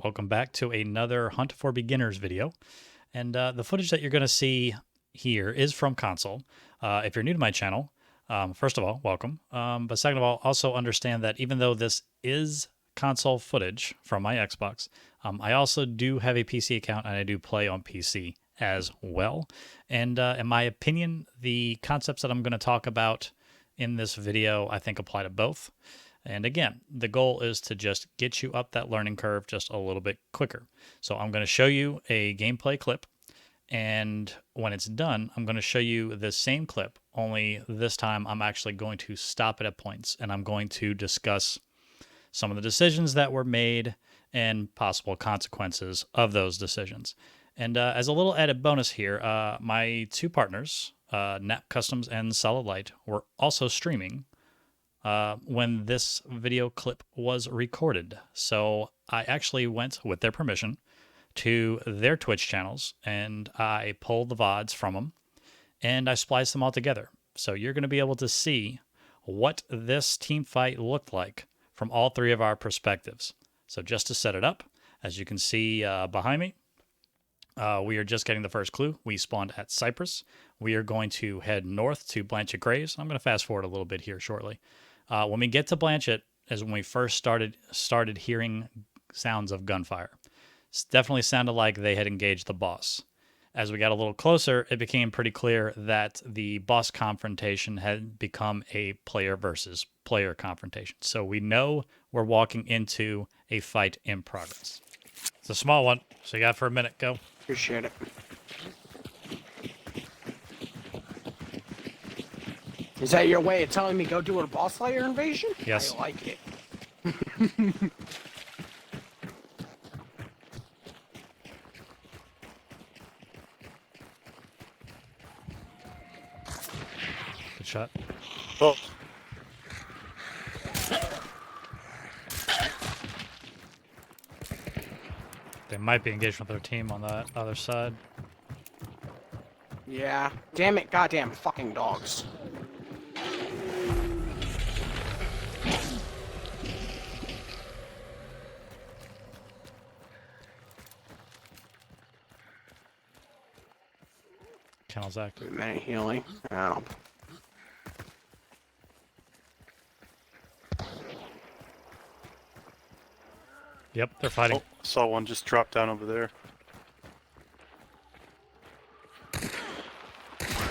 Welcome back to another Hunt for Beginners video. And the footage that you're going to see here is from console. If you're new to my channel, first of all, welcome. But second of all, also understand that even though this is console footage from my Xbox, I also do have a PC account and I do play on PC as well. And in my opinion, the concepts that I'm going to talk about in this video, I think apply to both. And again, the goal is to just get you up that learning curve just a little bit quicker. So I'm going to show you a gameplay clip, and when it's done, I'm going to show you the same clip, only this time I'm actually going to stop it at points, and I'm going to discuss some of the decisions that were made and possible consequences of those decisions. And as a little added bonus here, my two partners, Nap Customs and Solid Light, were also streaming when this video clip was recorded. So I actually went, with their permission, to their Twitch channels and I pulled the VODs from them and I spliced them all together. So you're going to be able to see what this team fight looked like from all three of our perspectives. So just to set it up, as you can see behind me, we are just getting the first clue. We spawned at Cyprus. We are going to head north to Blanchett Graves. I'm going to fast forward a little bit here shortly. When we get to Blanchett is when we first started hearing sounds of gunfire. It definitely sounded like they had engaged the boss. As we got a little closer, it became pretty clear that the boss confrontation had become a player versus player confrontation. So we know we're walking into a fight in progress. It's a small one, so you got for a minute. Go. Appreciate it. Is that your way of telling me go do a boss slayer invasion? Yes. I like it. Good shot. Oh. They might be engaged with their team on that other side. Yeah. Damn it, goddamn fucking dogs. Kennel's active. A minute healing. Oh. Yep, they're fighting. Oh, saw one just drop down over there.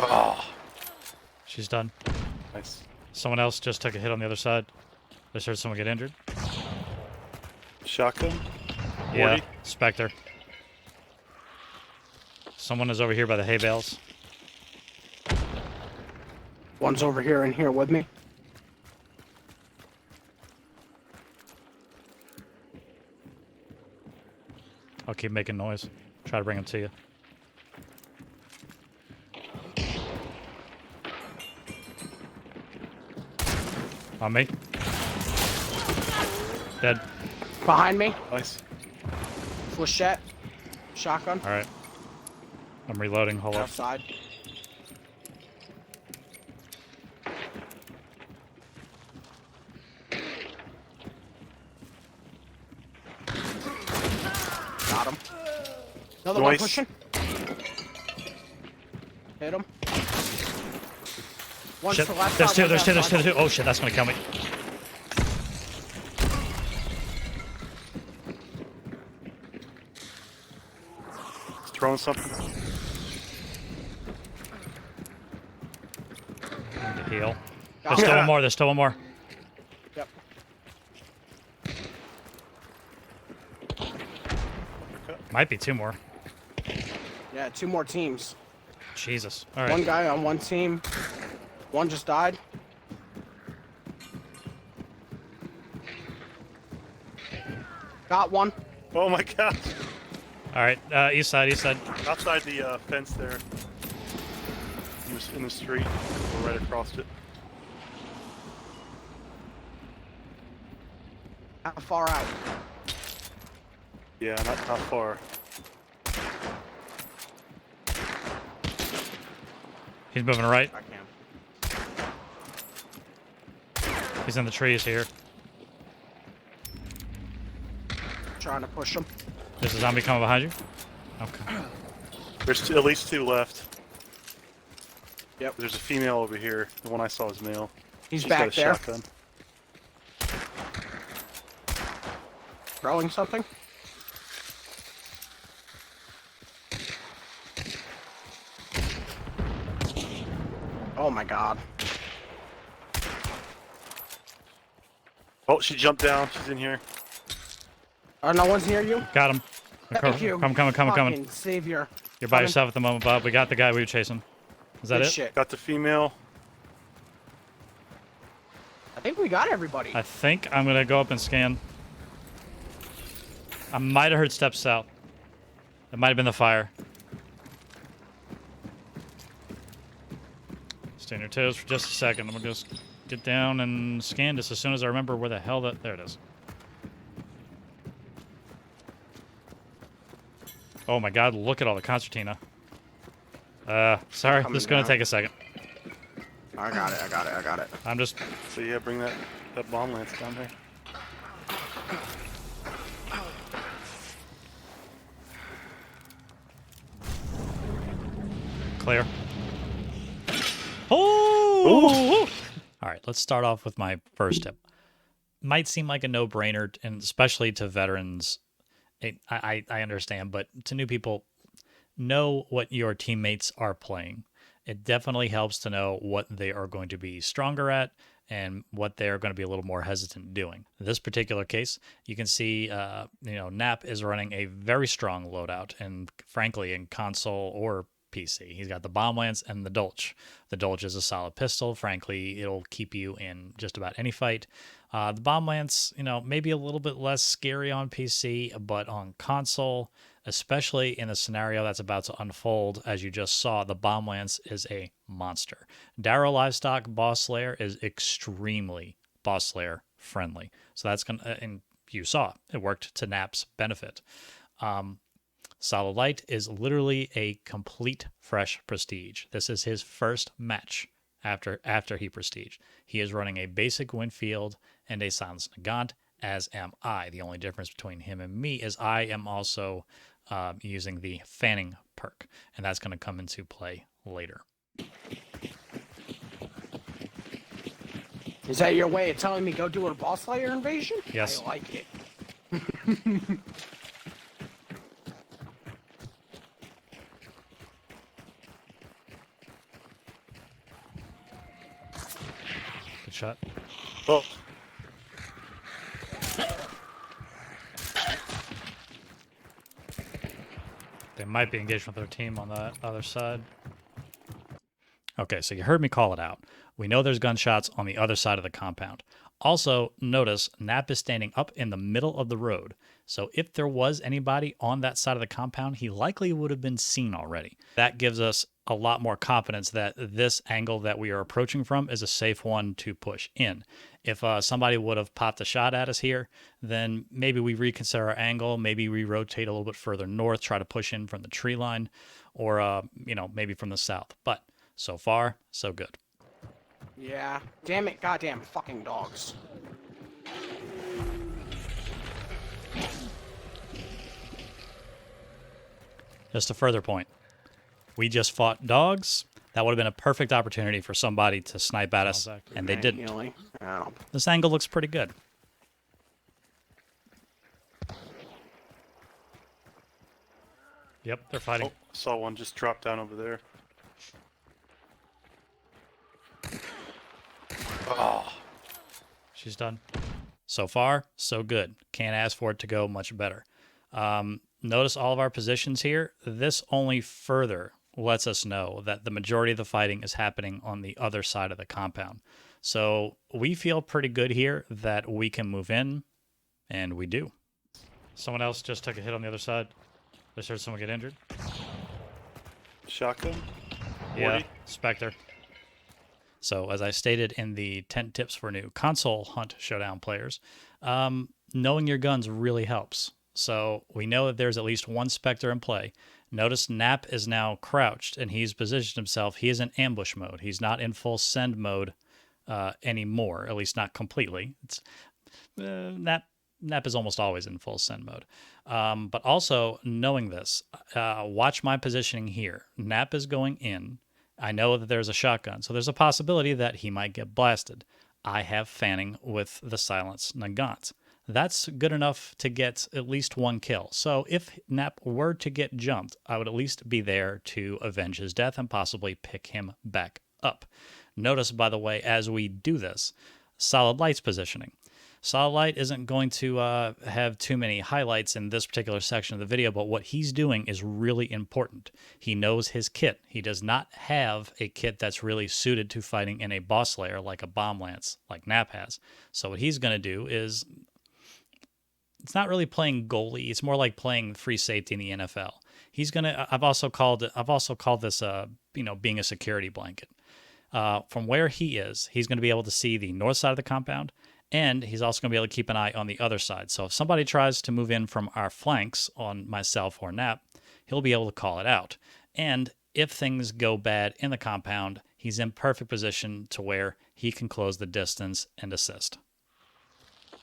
Oh, She's done. nice. Someone else just took a hit on the other side. Just heard someone get injured. Shotgun? Yeah, 40? Spectre. Someone is over here by the hay bales. One's over here and here with me. I'll keep making noise. Try to bring them to you. On me. Dead. Behind me. Nice. Flechette. Shotgun. All right. I'm reloading. Hold up. Outside. Got him. Another one Nice. pushing. Hit him. One's Shit. to the left There's side, two. one's There's two. There's two. outside. There's two. Oh shit! That's gonna kill me. He's throwing something. Need to heal. Got There's him. still one more. There's still one more. Yep. Might be two more. Yeah, two more teams. Jesus. All right. One guy on one team. One just died. Got one. Oh my god. All right. East side. East side. Outside the fence there. In the street. Or right across it. How far out? Yeah, not far. He's moving right. I can. He's in the trees here. Trying to push them. There's a zombie coming behind you. Okay. There's at least 2 left. Yep. There's a female over here. The one I saw is male. He's She's back got a there. shotgun. Throwing something. Oh my god. Oh, she jumped down. She's in here. Oh, no one's near you? Got him. Thank you. Coming. Fucking savior. You're by Coming. yourself at the moment, Bob. We got the guy we were chasing. Is that Good it? shit. Got the female. I think we got everybody. I think I'm gonna go up and scan. I might have heard steps south. It might have been the fire. Stay on your toes for just a second. I'm gonna just get down and scan this as soon as I remember where the hell that. There it is. Oh my god, look at all the concertina. Sorry, Coming this is gonna down. take a second. I got it. I'm just. So yeah, bring that bomb lance down there. Clear. Oh! All right, let's start off with my first tip. Might seem like a no-brainer, and especially to veterans, I understand, but to new people, know what your teammates are playing. It definitely helps to know what they are going to be stronger at and what they are going to be a little more hesitant doing. In this particular case, you can see, Nap is running a very strong loadout, and frankly, in console or PC. He's got the bomb lance and the Dolch. The Dolch is a solid pistol. Frankly, it'll keep you in just about any fight. The bomb lance, maybe a little bit less scary on PC, but on console, especially in the scenario that's about to unfold, as you just saw, the bomb lance is a monster. Darrow Livestock Boss Slayer is extremely Boss Slayer friendly. So that's gonna, and you saw it worked to Nap's benefit. Solid Light is literally a complete fresh prestige. This is his first match after he prestiged. He is running a basic Winfield and a Silence Nagant, as am I. The only difference between him and me is I am also using the fanning perk, and that's going to come into play later. Is that your way of telling me go do a boss slayer invasion? Yes. I like it. Good shot. Oh, They might be engaged with their team on that other side. Okay, so you heard me call it out. We know there's gunshots on the other side of the compound. Also, notice Nap is standing up in the middle of the road. So if there was anybody on that side of the compound, he likely would have been seen already. That gives us a lot more confidence that this angle that we are approaching from is a safe one to push in. If somebody would have popped a shot at us here, then maybe we reconsider our angle. Maybe we rotate a little bit further north, try to push in from the tree line, or maybe from the south. But so far, so good. Yeah. Damn it, goddamn fucking dogs. Just a further point. We just fought dogs. That would have been a perfect opportunity for somebody to snipe at us, and they didn't. Manually. Oh. This angle looks pretty good. Yep, they're fighting. oh, saw one just drop down over there. Oh, She's done. So far, so good. Can't ask for it to go much better. Notice all of our positions here. This only further lets us know that the majority of the fighting is happening on the other side of the compound. So we feel pretty good here that we can move in, and we do. Someone else just took a hit on the other side. Just heard someone get injured. shotgun. Yeah, 40. Spectre. So as I stated in the 10 tips for new console hunt showdown players, knowing your guns really helps. So we know that there's at least one Spectre in play. Notice Nap is now crouched and he's positioned himself. He is in ambush mode. He's not in full send mode anymore, at least not completely. It's Nap Nap is almost always in full send mode. But also knowing this, watch my positioning here. Nap is going in. I know that there's a shotgun, so there's a possibility that he might get blasted. I have fanning with the silence Nagant. That's good enough to get at least one kill. So if Nap were to get jumped, I would at least be there to avenge his death and possibly pick him back up. Notice, by the way, as we do this, Solid Light's positioning. Solid Light isn't going to have too many highlights in this particular section of the video, but what he's doing is really important. He knows his kit. He does not have a kit that's really suited to fighting in a boss layer like a bomb lance, like Nap has. So what he's going to do is, it's not really playing goalie. It's more like playing free safety in the NFL. He's gonna. I've also called this, being a security blanket. From where he is, he's going to be able to see the north side of the compound, and he's also going to be able to keep an eye on the other side. So if somebody tries to move in from our flanks on myself or Nap, he'll be able to call it out. And if things go bad in the compound, he's in perfect position to where he can close the distance and assist.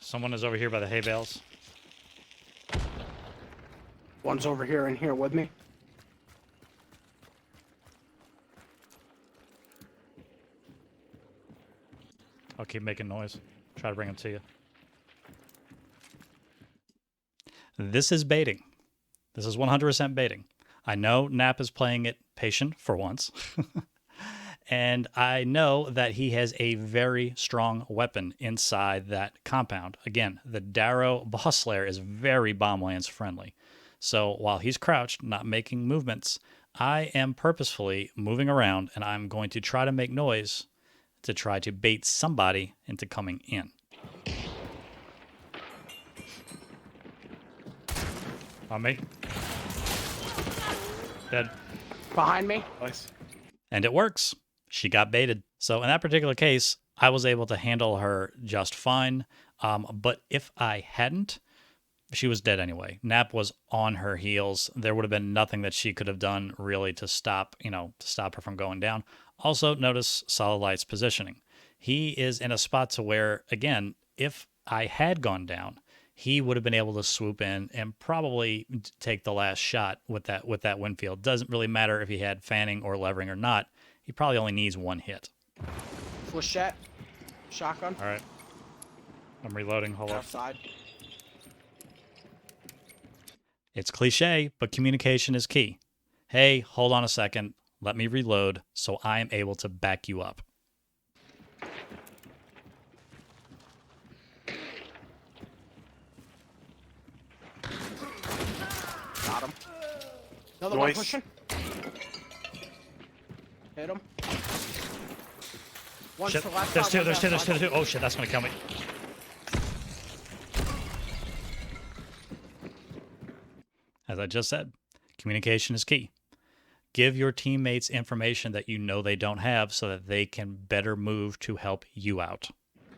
Someone is over here by the hay bales. One's over here and here with me. I'll keep making noise. Try to bring him to you. This is baiting. This is 100% baiting. I know Nap is playing it patient for once. And I know that he has a very strong weapon inside that compound. Again, the Darrow boss lair is very bomb lance friendly. So while he's crouched, not making movements, I am purposefully moving around, and I'm going to try to make noise to try to bait somebody into coming in. On me. Dead. Behind me. Nice. And it works. She got baited. So in that particular case, I was able to handle her just fine. But if I hadn't, she was dead anyway. Nap was on her heels. There would have been nothing that she could have done really to stop her from going down. Also, notice Solid Light's positioning. He is in a spot to where, again, if I had gone down, he would have been able to swoop in and probably take the last shot with that Winfield. Doesn't really matter if he had fanning or levering or not. He probably only needs one hit. Flechette. Shotgun. All right. I'm reloading. Hold up. Outside. It's cliche, but communication is key. Hey, hold on a second. Let me reload so I am able to back you up. Got him. Another one Nice. pushing. Hit him. One's Shit. to the left There's side, two. one's There's two. There's two. outside. There's two. Oh shit, that's gonna kill me. As I just said, communication is key. Give your teammates information that you know they don't have so that they can better move to help you out.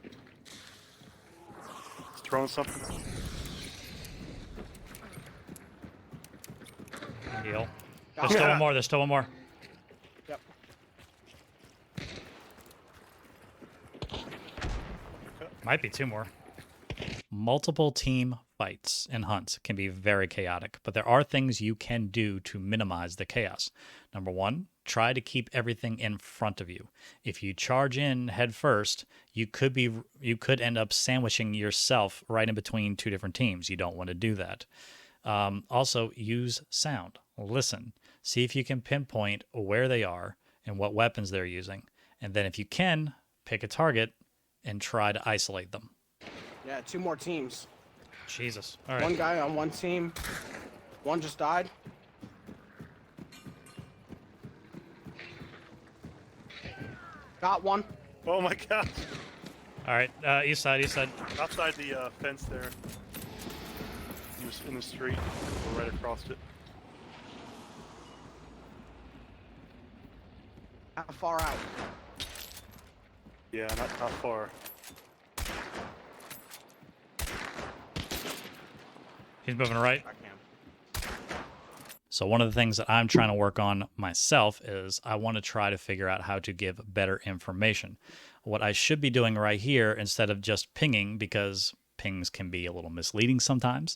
He's throwing something. Heal. There's still one more. There's still one more. Yep. Might be two more. Multiple team fights and hunts can be very chaotic, but there are things you can do to minimize the chaos. Number one, try to keep everything in front of you. If you charge in head first, you could end up sandwiching yourself right in between two different teams. You don't want to do that. Also, use sound. Listen. See if you can pinpoint where they are and what weapons they're using. And then if you can, pick a target and try to isolate them. Yeah, two more teams. Jesus. All right. One guy on one team. One just died. Got one. Oh my god. All right. East side. East side. Outside the fence there. He was in the street. Or right across it. How far out? Yeah, not far. He's moving right. I can. So one of the things that I'm trying to work on myself is I want to try to figure out how to give better information. What I should be doing right here, instead of just pinging, because pings can be a little misleading sometimes,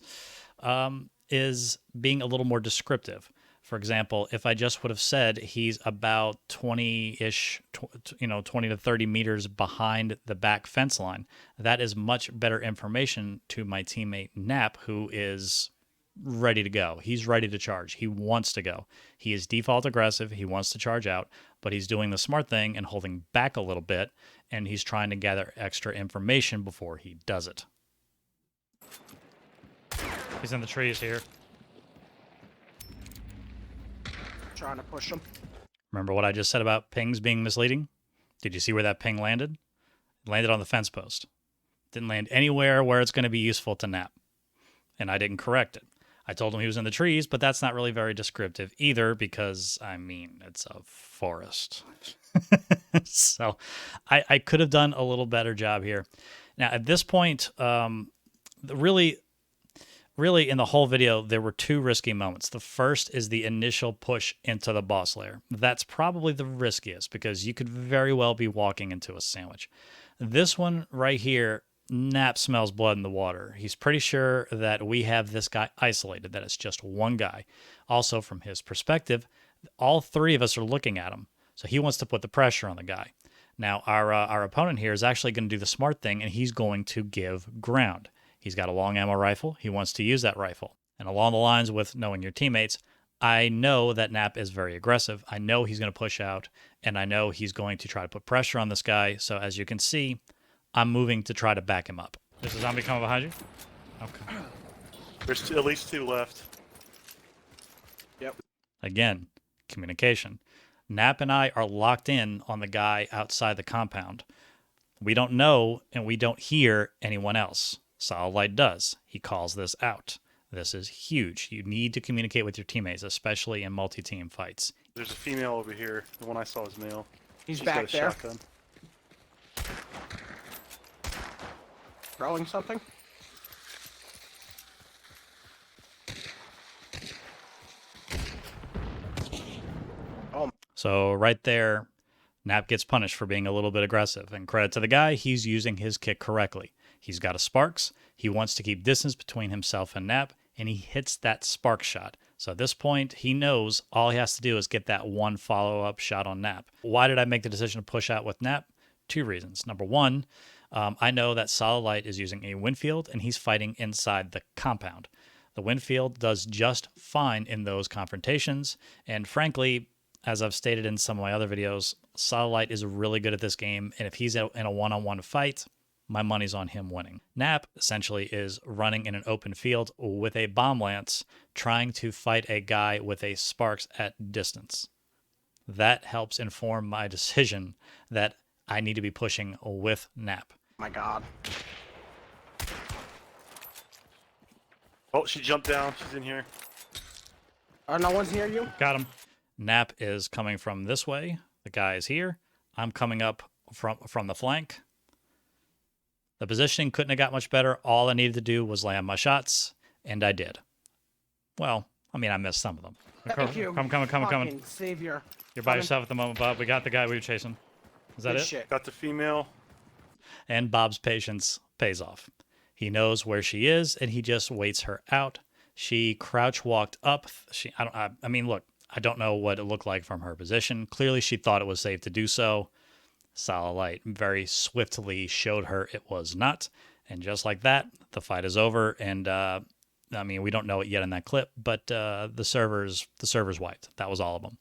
is being a little more descriptive. For example, if I just would have said he's about 20-ish, 20 to 30 meters behind the back fence line, that is much better information to my teammate Nap, who is ready to go. He's ready to charge. He wants to go. He is default aggressive. He wants to charge out, but he's doing the smart thing and holding back a little bit, and he's trying to gather extra information before he does it. He's in the trees here. Trying to push him. Remember what I just said about pings being misleading? Did you see where that ping landed? It landed on the fence post. Didn't land anywhere where it's going to be useful to Nap. And I didn't correct it. I told him he was in the trees, but that's not really very descriptive either because, I mean, it's a forest. So I could have done a little better job here. Now, at this point, really in the whole video, there were two risky moments. The first is the initial push into the boss lair. That's probably the riskiest because you could very well be walking into a sandwich. This one right here, Nap smells blood in the water. He's pretty sure that we have this guy isolated, that it's just one guy. Also, from his perspective, all three of us are looking at him. So he wants to put the pressure on the guy. Now, our opponent here is actually going to do the smart thing, and he's going to give ground. He's got a long ammo rifle. He wants to use that rifle. And along the lines with knowing your teammates, I know that Nap is very aggressive. I know he's going to push out, and I know he's going to try to put pressure on this guy. So as you can see, I'm moving to try to back him up. There's a zombie coming behind you? Okay. There's at least two left. Yep. Again, communication. Nap and I are locked in on the guy outside the compound. We don't know and we don't hear anyone else. Solid Light does. He calls this out. This is huge. You need to communicate with your teammates, especially in multi-team fights. There's a female over here. The one I saw is male. He's She's back got a there. shotgun. Throwing something? Oh, So right there, Nap gets punished for being a little bit aggressive. And credit to the guy, he's using his kick correctly. He's got a Sparks. He wants to keep distance between himself and Nap, and he hits that Spark shot. So at this point, he knows all he has to do is get that one follow-up shot on Nap. Why did I make the decision to push out with Nap? Two reasons. Number one, I know that Solid Light is using a Winfield, and he's fighting inside the compound. The Winfield does just fine in those confrontations, and frankly, as I've stated in some of my other videos, Solid Light is really good at this game, and if he's in a one-on-one fight, my money's on him winning. Nap essentially is running in an open field with a bomb lance, trying to fight a guy with a Sparks at distance. That helps inform my decision that I need to be pushing with Nap. my God. Oh, she jumped down. She's in here. No one's near you? Got him. Nap is coming from this way. The guy is here. I'm coming up from the flank. The positioning couldn't have got much better. All I needed to do was land my shots, and I did. Well, I mean, I missed some of them. Thank you. Coming. Fucking Savior. You're by Coming. yourself at the moment, Bob. We got the guy we were chasing. Is that Good it? shit. Got the female. And Bob's patience pays off. He knows where she is, and he just waits her out. She crouch walked up. I mean, look, I don't know what it looked like from her position. Clearly, she thought it was safe to do so. Solid Light very swiftly showed her it was not. And just like that, the fight is over. And, I mean, we don't know it yet in that clip, but the servers wiped. That was all of them.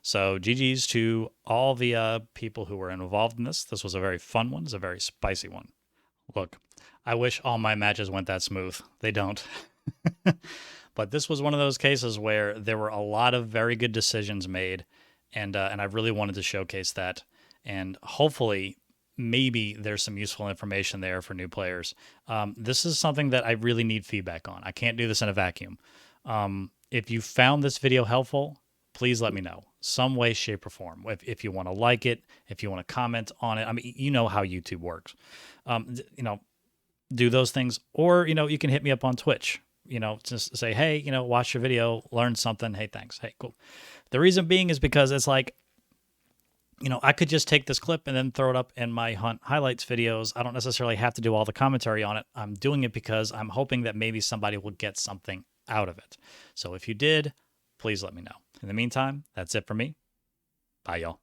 So GG's to all the people who were involved in this. This was a very fun one. It's a very spicy one. Look, I wish all my matches went that smooth. They don't. But this was one of those cases where there were a lot of very good decisions made, and I really wanted to showcase that. And hopefully, maybe there's some useful information there for new players. This is something that I really need feedback on. I can't do this in a vacuum. If you found this video helpful, please let me know. Some way, shape, or form. If you want to like it, if you want to comment on it. I mean, you know how YouTube works. Do those things. Or, you can hit me up on Twitch. Just say, hey, watch your video, learn something. Hey, thanks. Hey, cool. The reason being is because it's like, you know, I could just take this clip and then throw it up in my hunt highlights videos. I don't necessarily have to do all the commentary on it. I'm doing it because I'm hoping that maybe somebody will get something out of it. So if you did, please let me know. In the meantime, that's it for me. Bye, y'all.